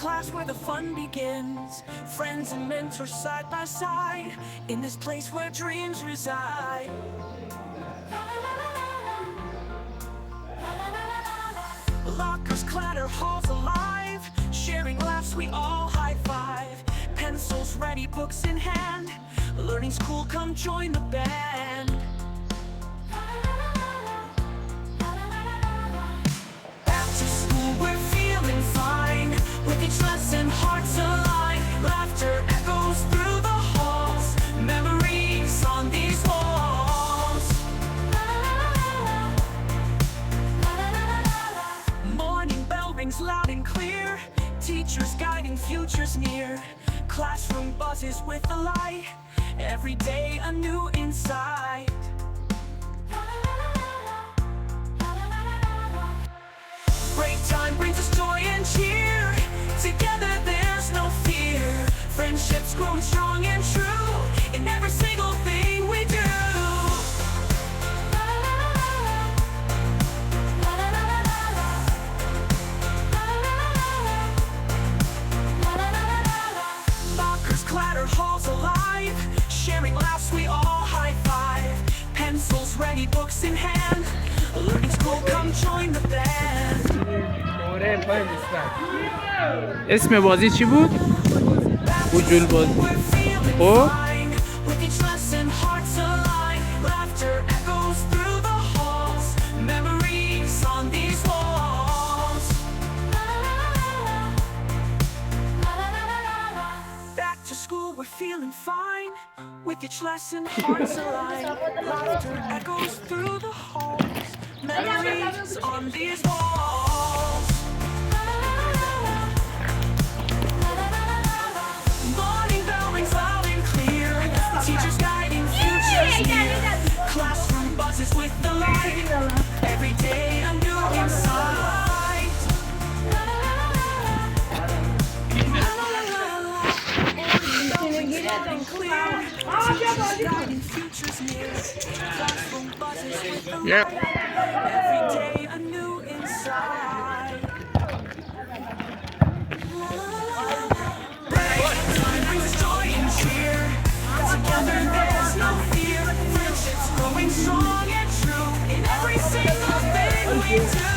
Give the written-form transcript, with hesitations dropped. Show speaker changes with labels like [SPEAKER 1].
[SPEAKER 1] class where the fun begins. Friends and mentors side by side, in this place where dreams reside. Lockers clatter, halls alive, sharing laughs we all high five. Pencils ready, books in hand, learning's cool, come join the band. After school we're feeling fine, with each lesson hearts align. Laughter echoes through the halls, memories on these walls. Morning bell rings loud and clear, teachers guiding futures near. Classroom buzzes with the light, every day a new insight. Break time brings us joy and cheer, together there's no fear. Friendships growing strong and true, in every single thing we do. Lockers clatter, halls alive, sharing laughs we all high five. Pencils ready, books in hand, learning's cool, come join the band.
[SPEAKER 2] اسم بازی چی بود؟ بوجول بازی. خب
[SPEAKER 1] With each lesson hearts align, laughter echoes through the halls, memories on these walls. Back to school we're feeling fine, with each lesson hearts align, laughter echoes through the halls, memories on these walls. Morning bell rings loud and clear, teachers guiding futures near. Classroom buzzes with the light, every day a new insight. Morning bell rings loud and clear, teachers guiding futures near. Classroom buzzes with the light, every day a new insight. Time brings us joy and cheer, together there's no fear. Friendships growing strong and true, in every single thing we do.